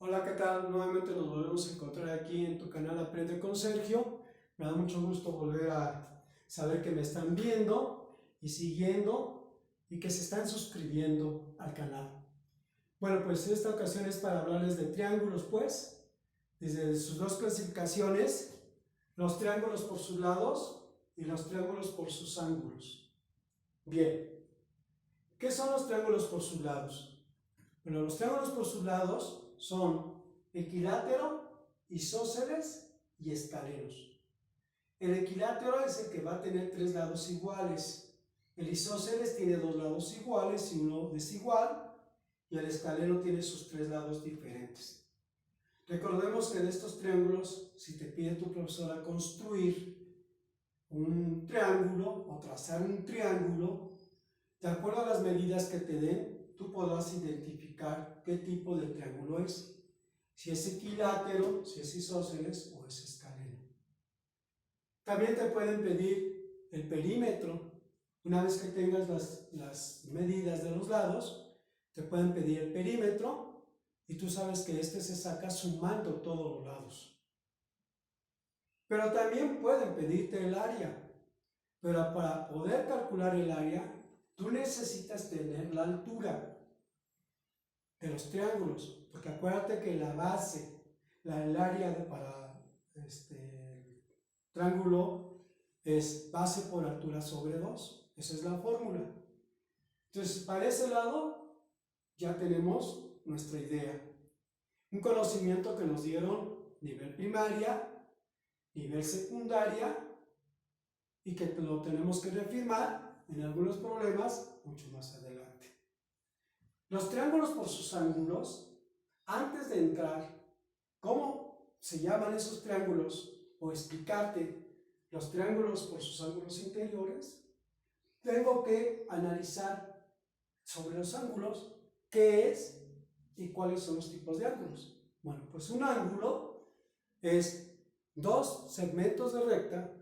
Hola, ¿qué tal? Nuevamente nos volvemos a encontrar aquí en tu canal Aprende con Sergio. Me da mucho gusto volver a saber que me están viendo y siguiendo y que se están suscribiendo al canal. Bueno, pues esta ocasión es para hablarles de triángulos, pues, desde sus dos clasificaciones, los triángulos por sus lados y los triángulos por sus ángulos. Bien, ¿qué son los triángulos por sus lados? Bueno, los triángulos por sus lados son equilátero, isósceles y escalenos. El equilátero es el que va a tener tres lados iguales. El isósceles tiene dos lados iguales y uno desigual. Y el escaleno tiene sus tres lados diferentes. Recordemos que de estos triángulos, si te pide tu profesora construir un triángulo o trazar un triángulo, de acuerdo a las medidas que te den, tú podrás identificar qué tipo de triángulo es. Si es equilátero, si es isósceles o es escaleno. También te pueden pedir el perímetro. Una vez que tengas las medidas de los lados, te pueden pedir el perímetro y tú sabes que este se saca sumando todos los lados. Pero también pueden pedirte el área. Pero para poder calcular el área, tú necesitas tener la altura de los triángulos, porque acuérdate que la base, el área para triángulo es base por altura sobre 2. Esa es la fórmula. Entonces, para ese lado ya tenemos nuestra idea. Un conocimiento que nos dieron nivel primaria, nivel secundaria, y que lo tenemos que reafirmar en algunos problemas mucho más adelante. Los triángulos por sus ángulos, antes de entrar, ¿cómo se llaman esos triángulos? O explicarte los triángulos por sus ángulos interiores, tengo que analizar sobre los ángulos qué es y cuáles son los tipos de ángulos. Bueno, pues un ángulo es dos segmentos de recta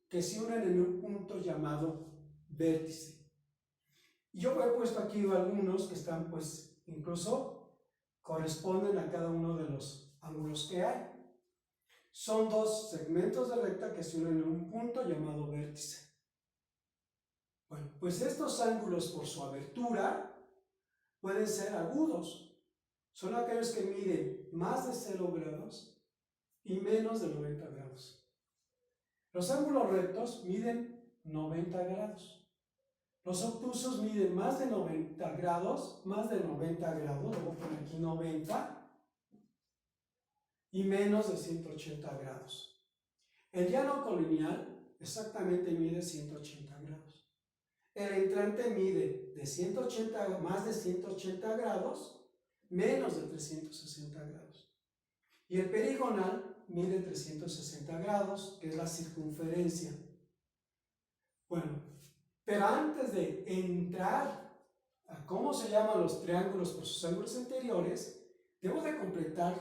que se unen en un punto llamado vértice. Y yo he puesto aquí algunos que están, pues, incluso corresponden a cada uno de los ángulos que hay. Son dos segmentos de recta que se unen en un punto llamado vértice. Bueno, pues estos ángulos por su abertura pueden ser agudos. Son aquellos que miden más de 0 grados y menos de 90 grados. Los ángulos rectos miden 90 grados. Los obtusos miden más de 90 grados, luego poner aquí 90, y menos de 180 grados. El llano colineal exactamente mide 180 grados. El entrante mide más de 180 grados, menos de 360 grados. Y el perigonal mide 360 grados, que es la circunferencia. Bueno, pero antes de entrar a cómo se llaman los triángulos por sus ángulos interiores, debo de completar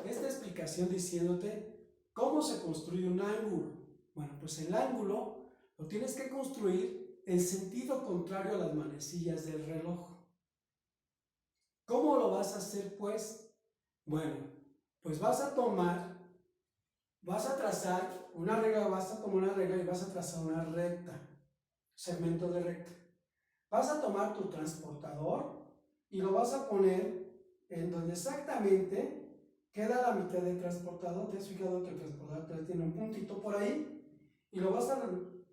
esta explicación diciéndote cómo se construye un ángulo. Bueno, pues el ángulo lo tienes que construir en sentido contrario a las manecillas del reloj. ¿Cómo lo vas a hacer, pues? Bueno, pues vas a trazar una regla, y vas a trazar una recta, segmento de recta. Vas a tomar tu transportador y lo vas a poner en donde exactamente queda la mitad del transportador. Te has fijado que el transportador tiene un puntito por ahí y lo vas a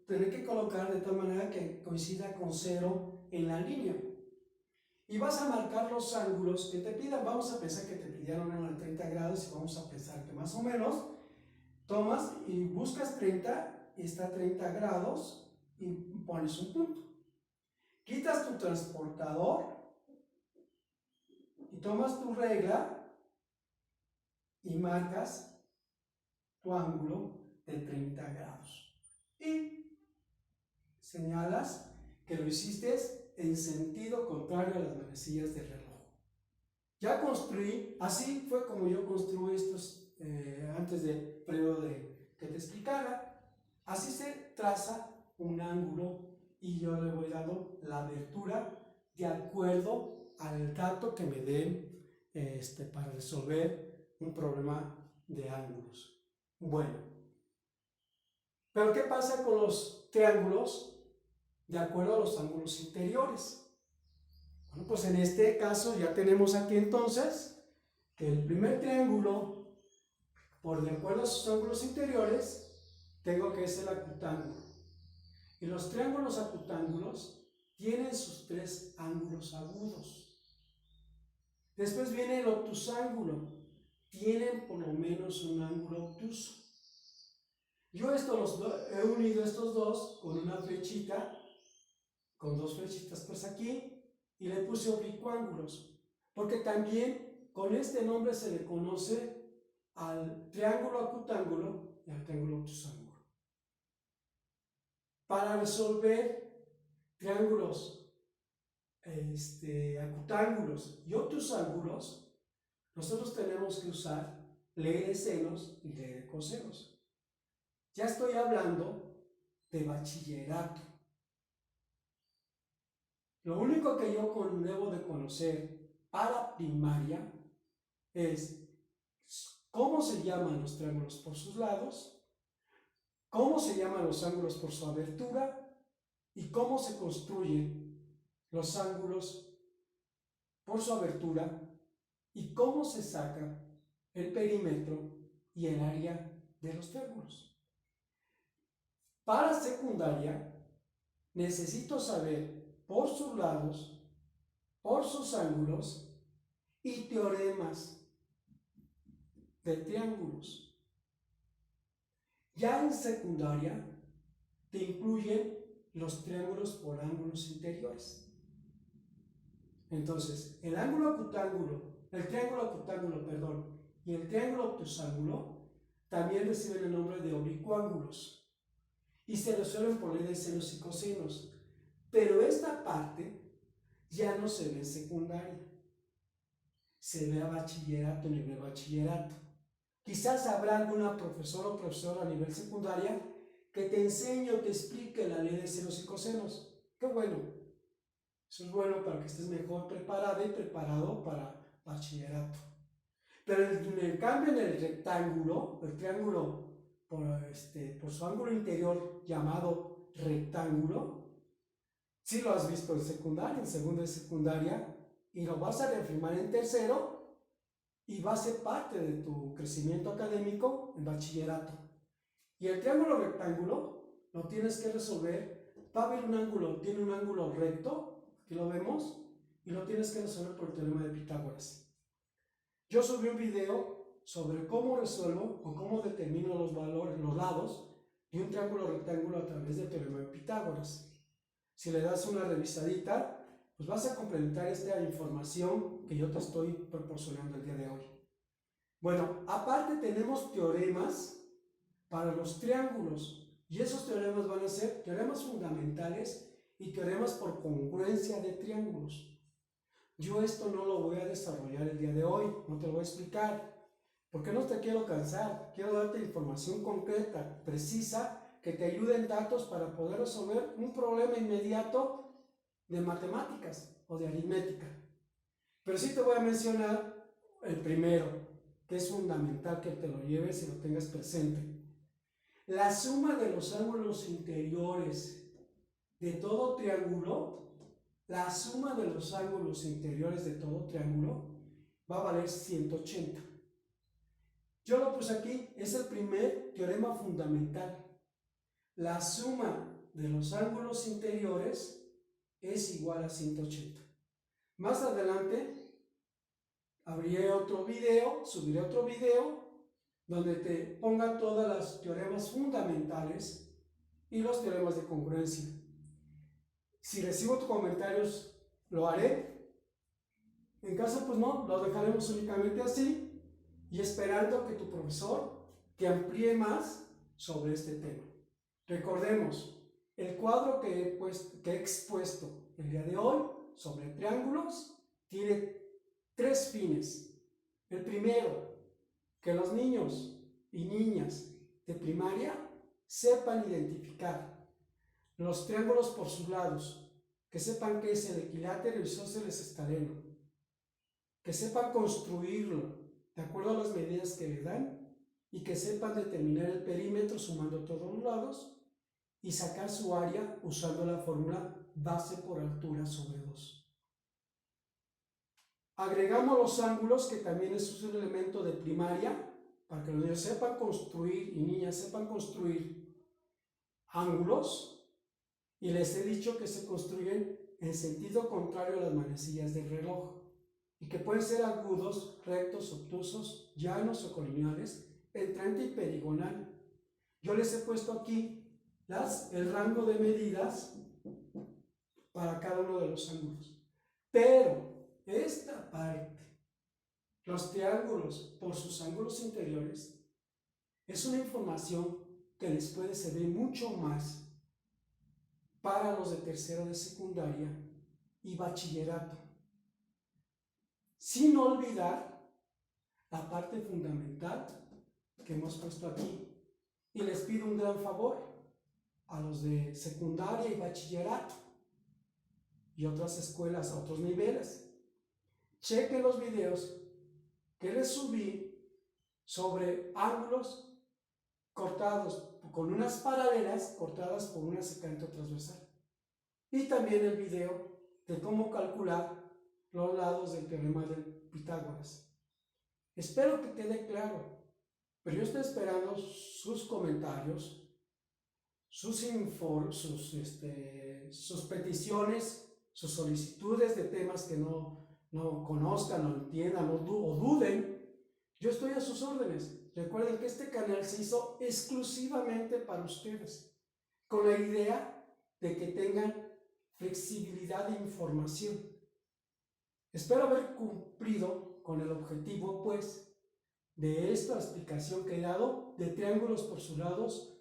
tener que colocar de tal manera que coincida con 0 en la línea. Y vas a marcar los ángulos que te pidan. Vamos a pensar que te pidieron uno de 30 grados y vamos a pensar que más o menos tomas y buscas 30 y está a 30 grados y pones un punto. Quitas tu transportador y tomas tu regla y marcas tu ángulo de 30 grados. Y señalas que lo hiciste en sentido contrario a las manecillas del reloj. Ya construí, así fue como yo construí estos antes de que te explicara. Así se traza un ángulo y yo le voy dando la abertura de acuerdo al dato que me den para resolver un problema de ángulos. Bueno, pero ¿qué pasa con los triángulos de acuerdo a los ángulos interiores? Bueno, pues en este caso ya tenemos aquí entonces que el primer triángulo, por de acuerdo a sus ángulos interiores, tengo que es el acutángulo. Y los triángulos acutángulos tienen sus tres ángulos agudos. Después viene el obtusángulo. Tienen por lo menos un ángulo obtuso. Yo he unido estos dos con una flechita, con dos flechitas pues aquí, y le puse oblicuángulos, porque también con este nombre se le conoce al triángulo acutángulo y al triángulo obtusángulo. Para resolver triángulos acutángulos y obtusángulos, nosotros tenemos que usar ley de senos y ley de cosenos. Ya estoy hablando de bachillerato. Lo único que yo debo de conocer para primaria es cómo se llaman los triángulos por sus lados, cómo se llaman los ángulos por su abertura y cómo se construyen los ángulos por su abertura y cómo se saca el perímetro y el área de los triángulos. Para secundaria, necesito saber por sus lados, por sus ángulos y teoremas de triángulos. Ya en secundaria, te incluyen los triángulos por ángulos interiores. Entonces, el triángulo acutángulo, y el triángulo obtusángulo también reciben el nombre de oblicuángulos y se resuelven por ley de senos y cosenos. Pero esta parte ya no se ve en secundaria, se ve a bachillerato, nivel bachillerato. Quizás habrá alguna profesora o profesor a nivel secundaria que te enseñe o te explique la ley de senos y cosenos. ¡Qué bueno! Eso es bueno para que estés mejor preparada y preparado para bachillerato. Pero en cambio en el rectángulo, el triángulo por su ángulo interior llamado rectángulo, sí lo has visto en secundaria, en segundo de secundaria, y lo vas a reafirmar en tercero y va a ser parte de tu crecimiento académico en bachillerato. Y el triángulo rectángulo lo tienes que resolver, va a haber un ángulo, tiene un ángulo recto, aquí lo vemos, y lo tienes que resolver por el teorema de Pitágoras. Yo subí un video sobre cómo resuelvo o cómo determino los valores, los lados de un triángulo rectángulo a través del teorema de Pitágoras. Si le das una revisadita, pues vas a complementar esta información que yo te estoy proporcionando el día de hoy. Bueno, aparte tenemos teoremas para los triángulos, y esos teoremas van a ser teoremas fundamentales y teoremas por congruencia de triángulos. Yo esto no lo voy a desarrollar el día de hoy, no te lo voy a explicar, porque no te quiero cansar, quiero darte información concreta, precisa, que te ayude en datos para poder resolver un problema inmediato de matemáticas o de aritmética. Pero sí te voy a mencionar el primero, que es fundamental que te lo lleves y lo tengas presente. La suma de los ángulos interiores de todo triángulo, la suma de los ángulos interiores de todo triángulo va a valer 180. Yo lo puse aquí, es el primer teorema fundamental. La suma de los ángulos interiores es igual a 180. Más adelante abriré otro video, subiré otro video donde te ponga todas las teoremas fundamentales y los teoremas de congruencia. Si recibo tus comentarios, lo haré. En caso, pues no, lo dejaremos únicamente así y esperando que tu profesor te amplíe más sobre este tema. Recordemos, el cuadro que he expuesto el día de hoy sobre triángulos tiene tres fines. El primero, que los niños y niñas de primaria sepan identificar los triángulos por sus lados, que sepan qué es el equilátero, el isósceles escaleno. que sepan construirlo de acuerdo a las medidas que le dan y que sepan determinar el perímetro sumando todos los lados y sacar su área usando la fórmula base por altura sobre 2. Agregamos los ángulos, que también es un elemento de primaria, para que los niños sepan construir y niñas sepan construir ángulos, y les he dicho que se construyen en sentido contrario a las manecillas del reloj y que pueden ser agudos, rectos, obtusos, llanos o colineales, entrante y perigonal. Yo les he puesto aquí el rango de medidas para cada uno de los ángulos, pero esta parte, los triángulos por sus ángulos interiores, es una información que les puede servir mucho más para los de tercero de secundaria y bachillerato, sin olvidar la parte fundamental que hemos puesto aquí. Y les pido un gran favor a los de secundaria y bachillerato y otras escuelas a otros niveles: chequen los videos que les subí sobre ángulos cortados con unas paralelas cortadas por una secante transversal, y también el video de cómo calcular los lados del teorema de Pitágoras. Espero que quede claro, pero yo estoy esperando sus comentarios, sus peticiones, sus solicitudes de temas que no conozcan o entiendan o duden. Yo estoy a sus órdenes. Recuerden que este canal se hizo exclusivamente para ustedes, con la idea de que tengan flexibilidad de información. Espero haber cumplido con el objetivo, pues, de esta explicación que he dado de triángulos por sus lados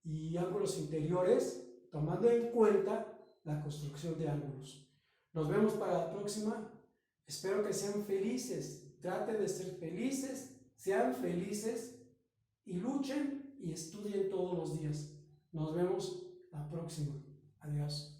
y ángulos interiores, tomando en cuenta la construcción de ángulos. Nos vemos para la próxima. Espero que sean felices. Traten de ser felices, sean felices y luchen y estudien todos los días. Nos vemos la próxima. Adiós.